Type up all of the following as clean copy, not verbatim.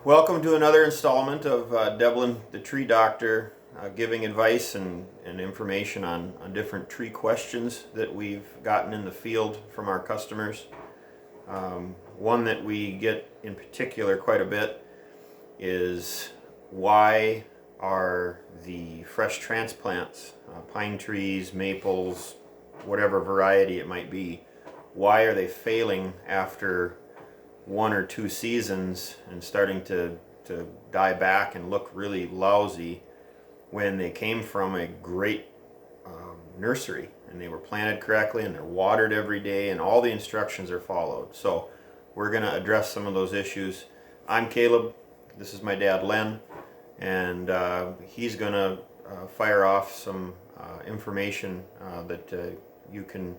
Welcome to another installment of Devlin the Tree Doctor, giving advice and information on different tree questions that we've gotten in the field from our customers. One that we get in particular quite a bit is why are the fresh transplants, pine trees, maples, whatever variety it might be, why are they failing after one or two seasons and starting to die back and look really lousy when they came from a great nursery and they were planted correctly and they're watered every day and all the instructions are followed. So we're going to address some of those issues. I'm Caleb. This is my dad Len, and he's going to fire off some information that you can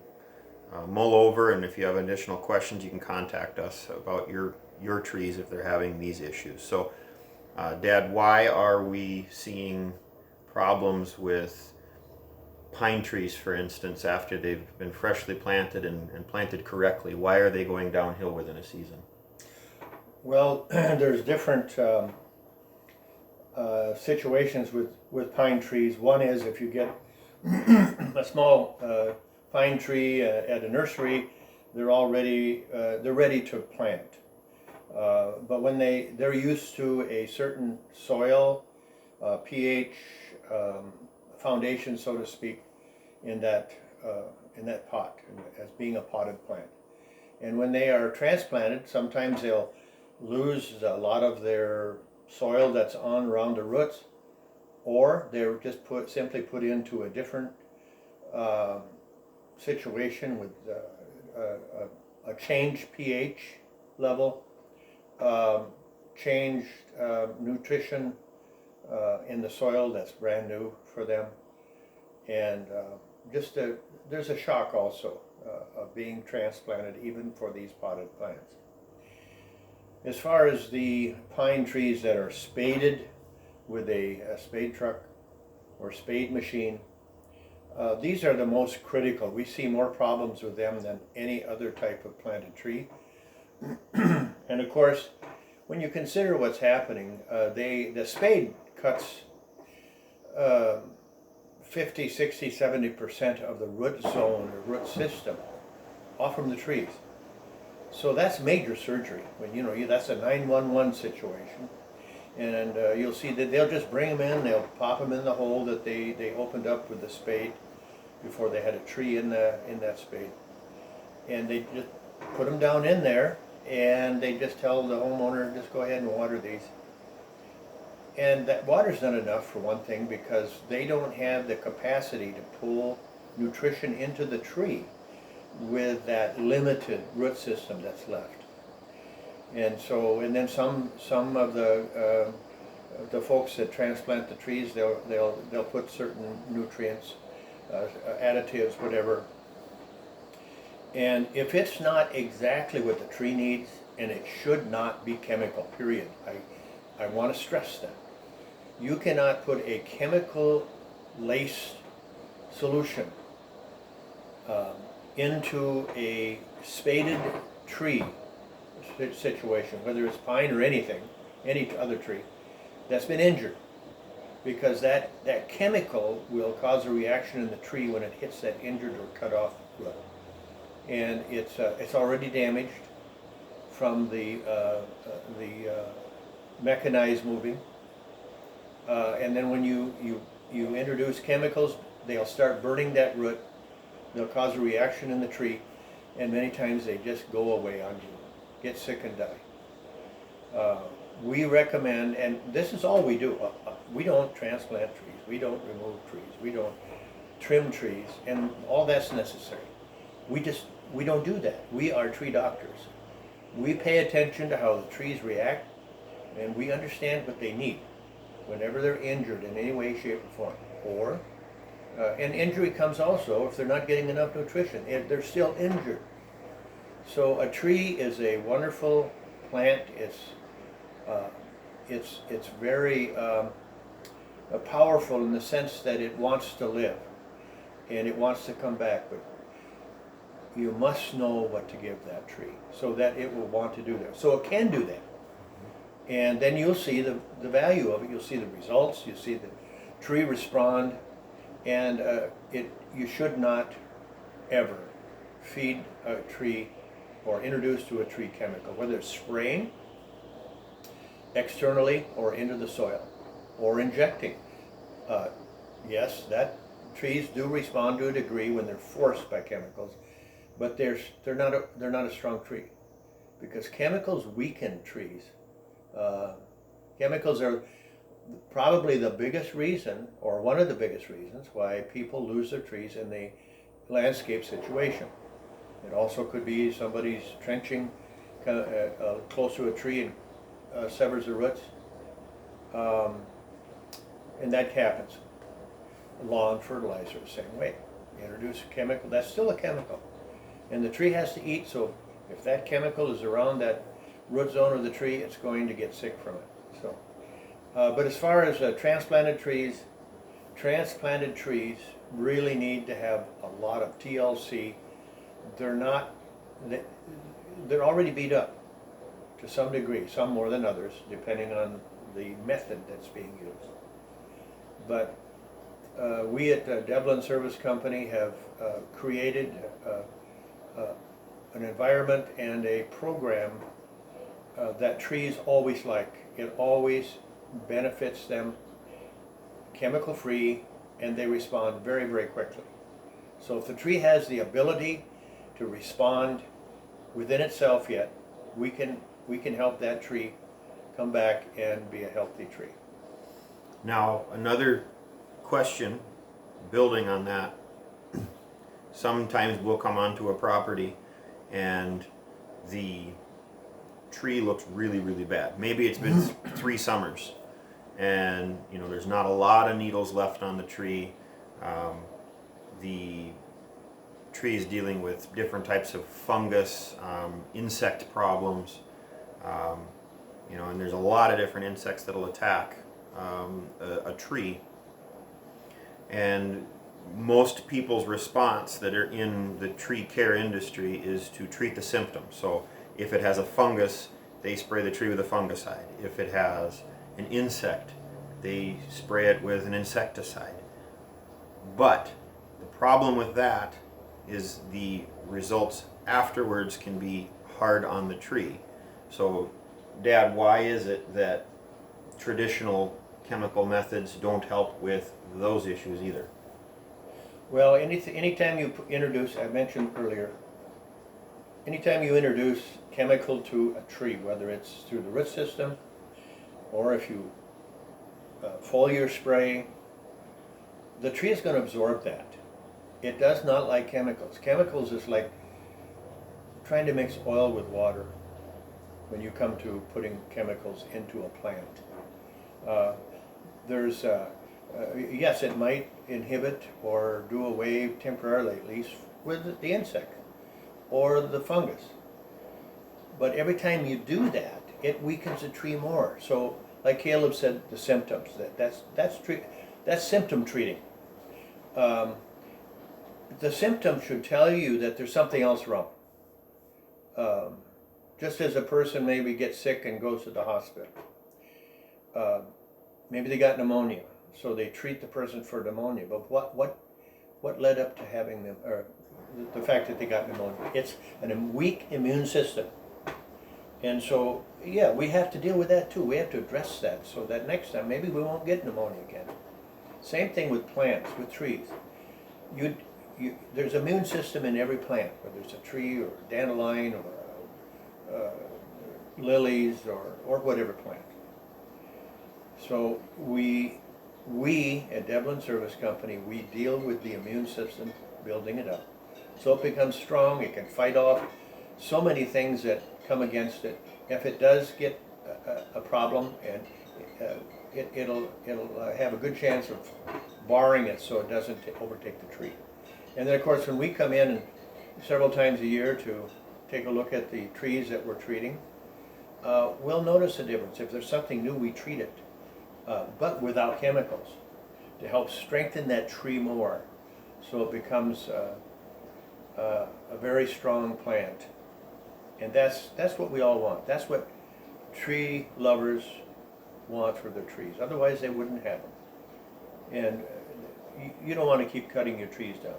mull over, and if you have additional questions you can contact us about your trees if they're having these issues. So Dad, why are we seeing problems with pine trees, for instance, after they've been freshly planted and planted correctly? Why are they going downhill within a season? Well, there's different situations with pine trees. One is if you get a small pine tree at a nursery, they're ready to plant. But when they're used to a certain soil, pH, foundation, so to speak, in that pot, as being a potted plant. And when they are transplanted, sometimes they'll lose a lot of their soil that's on around the roots, or they're just simply put into a different situation with a changed pH level, changed nutrition in the soil that's brand new for them, and there's a shock also of being transplanted even for these potted plants. As far as the pine trees that are spaded with a spade truck or spade machine, these are the most critical. We see more problems with them than any other type of planted tree. And of course, when you consider what's happening, the spade cuts 50, 60, 70% of the root zone or root system off from the trees. So that's major surgery. When that's a 911 situation, and you'll see that they'll just bring them in. They'll pop them in the hole that they opened up with the spade before they had a tree in that spade, and they just put them down in there, and they just tell the homeowner, just go ahead and water these. And that water's not enough, for one thing, because they don't have the capacity to pull nutrition into the tree with that limited root system that's left. And then some of the folks that transplant the trees, they'll put certain nutrients, additives, whatever. And if it's not exactly what the tree needs, and it should not be chemical, period. I want to stress that. You cannot put a chemical laced solution into a spaded tree situation, whether it's pine or any other tree that's been injured, because that chemical will cause a reaction in the tree when it hits that injured or cut off root, and it's already damaged from the mechanized moving, and then when you introduce chemicals, they'll start burning that root. They'll cause a reaction in the tree, and many times they just go away on you, get sick and die. We recommend, and this is all we do, we don't transplant trees, we don't remove trees, we don't trim trees, and all that's necessary. We don't do that. We are tree doctors. We pay attention to how the trees react, and we understand what they need whenever they're injured in any way, shape, or form. And injury comes also if they're not getting enough nutrition. If they're still injured. So a tree is a wonderful plant. It's very powerful in the sense that it wants to live and it wants to come back. But you must know what to give that tree so that it will want to do that. So it can do that. And then you'll see the value of it. You'll see the results. You'll see the tree respond. And you should not ever feed a tree or introduce to a tree chemical, whether it's spraying externally or into the soil or injecting. Yes, that trees do respond to a degree when they're forced by chemicals, but they're not a strong tree, because chemicals weaken trees. Chemicals are probably the biggest reason, or one of the biggest reasons, why people lose their trees in the landscape situation. It also could be somebody's trenching close to a tree and severs the roots, and that happens. Lawn fertilizer, the same way. You introduce a chemical, that's still a chemical, and the tree has to eat. So if that chemical is around that root zone of the tree, it's going to get sick from it. So, but as far as transplanted trees really need to have a lot of TLC. They're already beat up to some degree, some more than others, depending on the method that's being used. But we at Devlin Service Company have created an environment and a program that trees always like. It always benefits them, chemical free, and they respond very, very quickly. So if the tree has the ability to respond within itself yet, we can help that tree come back and be a healthy tree. Now, another question, building on that, sometimes we'll come onto a property and the tree looks really, really bad. Maybe it's been 3 summers and there's not a lot of needles left on the tree. The tree is dealing with different types of fungus, insect problems, and there's a lot of different insects that'll attack a tree. And most people's response that are in the tree care industry is to treat the symptoms. So if it has a fungus, they spray the tree with a fungicide. If it has an insect, they spray it with an insecticide. But the problem with that is the results afterwards can be hard on the tree. So, Dad, why is it that traditional chemical methods don't help with those issues either? Well, anytime you introduce, I mentioned earlier, anytime you introduce chemical to a tree, whether it's through the root system or if you foliar spray, the tree is going to absorb that. It does not like chemicals. Chemicals is like trying to mix oil with water when you come to putting chemicals into a plant. Yes, it might inhibit or do away temporarily, at least, with the insect or the fungus. But every time you do that, it weakens the tree more. So, like Caleb said, the symptoms. That's symptom treating. The symptom should tell you that there's something else wrong. Just as a person maybe gets sick and goes to the hospital. Maybe they got pneumonia, so they treat the person for pneumonia. But what led up to having them, or the fact that they got pneumonia? It's a weak immune system. And so, yeah, we have to deal with that too. We have to address that so that next time maybe we won't get pneumonia again. Same thing with plants, with trees. There's an immune system in every plant, whether it's a tree or a dandelion or lilies or whatever plant. So we at Devlin Service Company, we deal with the immune system, building it up. So it becomes strong, it can fight off so many things that come against it. If it does get a problem, and it'll have a good chance of barring it so it doesn't overtake the tree. And then of course when we come in several times a year to take a look at the trees that we're treating, we'll notice a difference. If there's something new, we treat it, but without chemicals, to help strengthen that tree more so it becomes a very strong plant. And that's what we all want. That's what tree lovers want for their trees. Otherwise, they wouldn't have them. And you don't want to keep cutting your trees down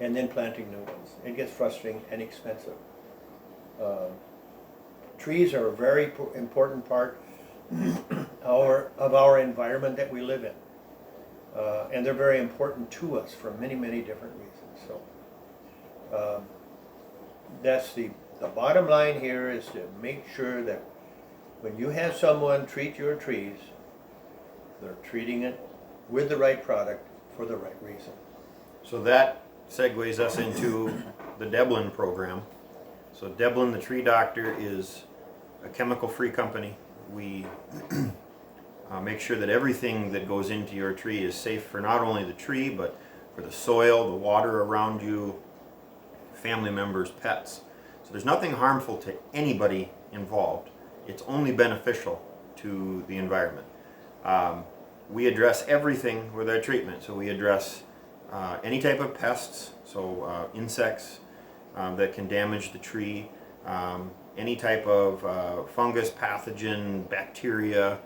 and then planting new ones. It gets frustrating and expensive. Trees are a very important part of our environment that we live in. And they're very important to us for many, many different reasons. So that's the bottom line here, is to make sure that when you have someone treat your trees, they're treating it with the right product for the right reason. So that segues us into the Deblin program. So Deblin, the Tree Doctor, is a chemical-free company. We make sure that everything that goes into your tree is safe for not only the tree, but for the soil, the water around you, family members, pets. So there's nothing harmful to anybody involved. It's only beneficial to the environment. We address everything with our treatment. So we address any type of pests, so insects that can damage the tree, any type of fungus, pathogen, bacteria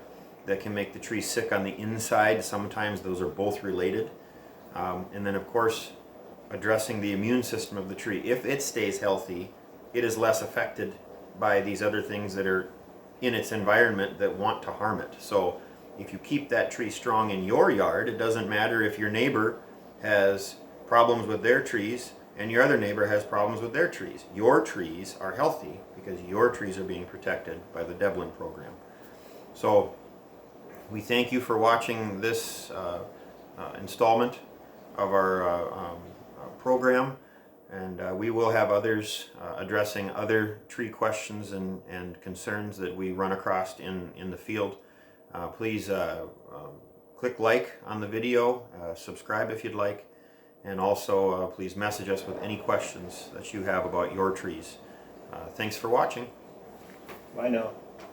that can make the tree sick on the inside. Sometimes those are both related. And then, of course, addressing the immune system of the tree. If it stays healthy, it is less affected by these other things that are in its environment that want to harm it. So if you keep that tree strong in your yard, it doesn't matter if your neighbor has problems with their trees and your other neighbor has problems with their trees. Your trees are healthy because your trees are being protected by the Deblin program. So we thank you for watching this installment of our program, and we will have others addressing other tree questions and concerns that we run across in the field. Please click like on the video, subscribe if you'd like, and also please message us with any questions that you have about your trees. Thanks for watching. Bye now.